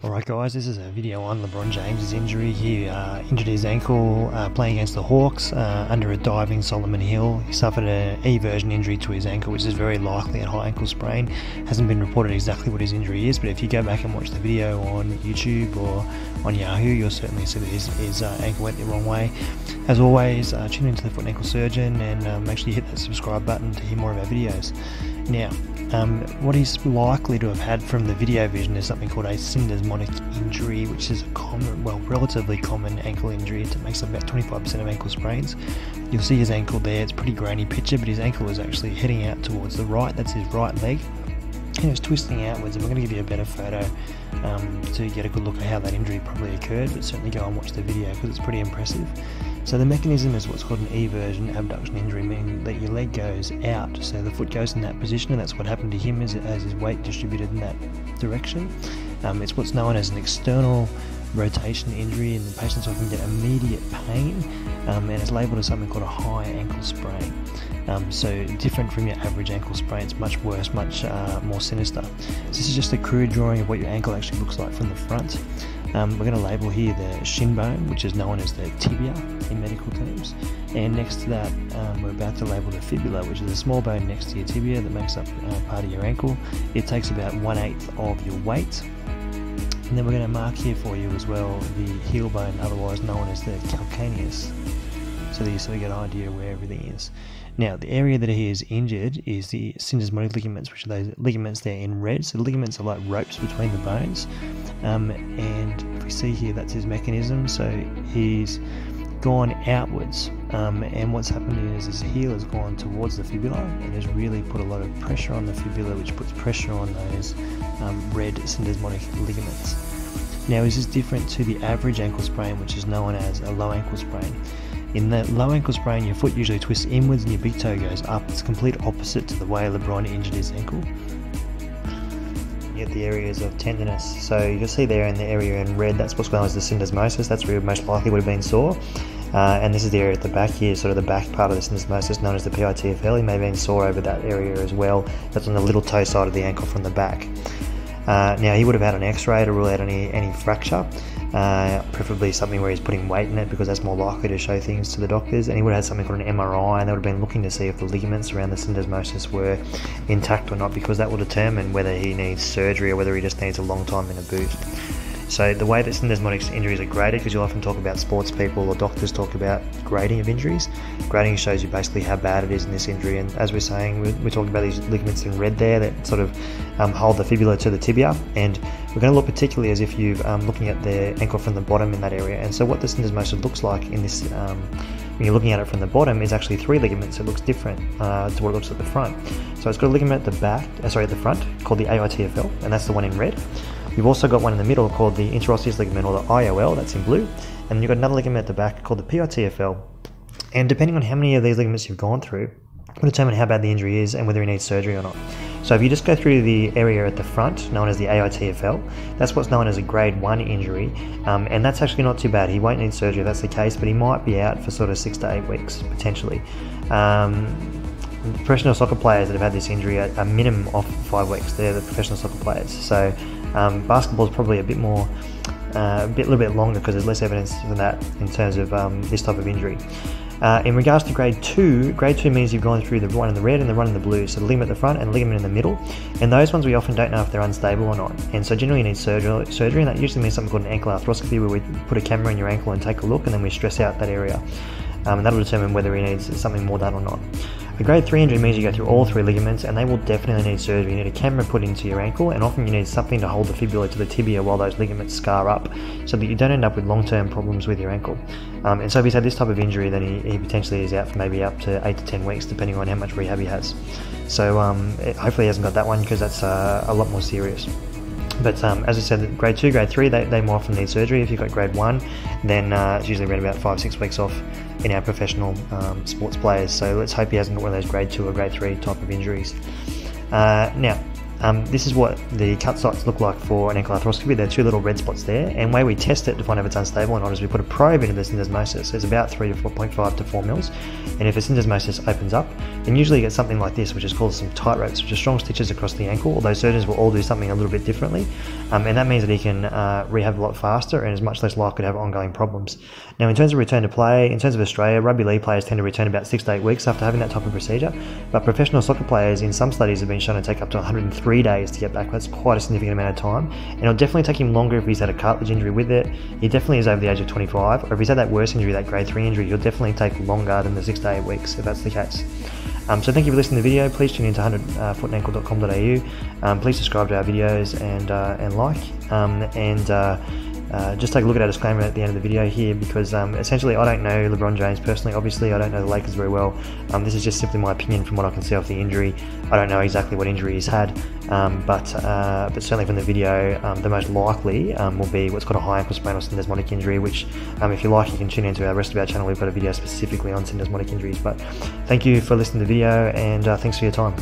Alright guys, this is a video on LeBron James' injury. He injured his ankle playing against the Hawks under a diving Solomon Hill. He suffered an eversion injury to his ankle, which is very likely a high ankle sprain. Hasn't been reported exactly what his injury is, but if you go back and watch the video on YouTube or on Yahoo, you'll certainly see that his ankle went the wrong way. As always, tune into the foot and ankle surgeon and make sure you hit that subscribe button to hear more of our videos. Now, what he's likely to have had from the video vision is something called a Syndesmotic injury, which is a common, well, relatively common ankle injury. It makes up about 25% of ankle sprains. You'll see his ankle there. It's a pretty grainy picture, but his ankle is actually heading out towards the right. That's his right leg. And it was twisting outwards, and we're going to give you a better photo to get a good look at how that injury probably occurred, but certainly go and watch the video because it's pretty impressive. So the mechanism is what's called an eversion abduction injury, meaning that your leg goes out, so the foot goes in that position, and that's what happened to him as his weight distributed in that direction. It's what's known as an external rotation injury, and the patients often get immediate pain, and it's labelled as something called a high ankle sprain. So different from your average ankle sprain, it's much worse, much more sinister. So this is just a crude drawing of what your ankle actually looks like from the front. We're going to label here the shin bone, which is known as the tibia in medical terms, and next to that we're about to label the fibula, which is a small bone next to your tibia that makes up part of your ankle. It takes about 1/8 of your weight. And then we're going to mark here for you as well the heel bone, otherwise known as the calcaneus, so that you sort of get an idea of where everything is. Now, the area that he is injured is the syndesmotic ligaments, which are those ligaments there in red. So the ligaments are like ropes between the bones. And if we see here, that's his mechanism. So he's gone outwards, and what's happened is his heel has gone towards the fibula and has really put a lot of pressure on the fibula, which puts pressure on those red syndesmotic ligaments. Now, this is different to the average ankle sprain, which is known as a low ankle sprain. In the low ankle sprain, your foot usually twists inwards and your big toe goes up. It's complete opposite to the way LeBron injured his ankle. You get the areas of tenderness. So you can see there in the area in red, that's what's known as the syndesmosis. That's where it most likely would have been sore. And this is the area at the back here, sort of the back part of the syndesmosis, known as the PITFL. He may have been sore over that area as well. That's on the little toe side of the ankle from the back. Now, he would have had an x-ray to rule out any fracture, preferably something where he's putting weight in it, because that's more likely to show things to the doctors. And he would have had something called an MRI, and they would have been looking to see if the ligaments around the syndesmosis were intact or not, because that will determine whether he needs surgery or whether he just needs a long time in a boot. So the way that syndesmotic injuries are graded, because you'll often talk about sports people or doctors talk about grading of injuries. Grading shows you basically how bad it is in this injury, and as we're saying, we're talking about these ligaments in red there that sort of hold the fibula to the tibia, and we're going to look particularly as if you're looking at the ankle from the bottom in that area. And so what the syndesmosis looks like in this, when you're looking at it from the bottom, is actually 3 ligaments. It looks different to what it looks at the front. So it's got a ligament at the back, at the front, called the AITFL, and that's the one in red. You've also got one in the middle called the interosseous ligament, or the IOL, that's in blue, and then you've got another ligament at the back called the PITFL. And depending on how many of these ligaments you've gone through, will determine how bad the injury is and whether he needs surgery or not. So if you just go through the area at the front, known as the AITFL, that's what's known as a grade 1 injury, and that's actually not too bad. He won't need surgery if that's the case, but he might be out for sort of 6 to 8 weeks, potentially. Professional soccer players that have had this injury are a minimum of 5 weeks. They're the professional soccer players. So basketball is probably a little bit longer, because there's less evidence than that in terms of this type of injury. In regards to grade 2 means you've gone through the one in the red and the one in the blue, so the ligament at the front and the ligament in the middle, and those ones we often don't know if they're unstable or not, and so generally you need surgery, and that usually means something called an ankle arthroscopy, where we put a camera in your ankle and take a look, and then we stress out that area, and that'll determine whether he needs something more done or not. A grade 3 injury means you go through all 3 ligaments, and they will definitely need surgery. You need a camera put into your ankle, and often you need something to hold the fibula to the tibia while those ligaments scar up, so that you don't end up with long-term problems with your ankle. And so if he's had this type of injury, then he potentially is out for maybe up to 8 to 10 weeks, depending on how much rehab he has. So hopefully he hasn't got that one, because that's a lot more serious. But as I said, grade 2, grade 3, they more often need surgery. If you've got grade 1, then it's usually around about 5-6 weeks off in our professional sports players. So let's hope he hasn't got one of those grade 2 or grade 3 type of injuries. Now, This is what the cut sites look like for an ankle arthroscopy. There are 2 little red spots there, and the way we test it to find if it's unstable or not is we put a probe into the syndesmosis. It's about 3 to 4.5 to 4 mils, and if a syndesmosis opens up, then usually you get something like this, which is called some tight ropes, which are strong stitches across the ankle, although surgeons will all do something a little bit differently, and that means that he can rehab a lot faster and is much less likely to have ongoing problems. Now, in terms of return to play, in terms of Australia, rugby league players tend to return about 6 to 8 weeks after having that type of procedure, but professional soccer players in some studies have been shown to take up to 103 days to get back. That's quite a significant amount of time, and it'll definitely take him longer if he's had a cartilage injury with it. He definitely is over the age of 25, or if he's had that worse injury, that grade 3 injury, he'll definitely take longer than the 6 to 8 weeks if that's the case. So thank you for listening to the video. Please tune in to 100footandankle.com.au. Please subscribe to our videos and like, just take a look at our disclaimer at the end of the video here, because essentially I don't know LeBron James personally. Obviously I don't know the Lakers very well. This is just simply my opinion from what I can see off the injury. I don't know exactly what injury he's had, but certainly from the video, the most likely will be what's called a high ankle sprain or syndesmotic injury, which if you like, you can tune into the rest of our channel. We've got a video specifically on syndesmotic injuries. But thank you for listening to the video, and thanks for your time.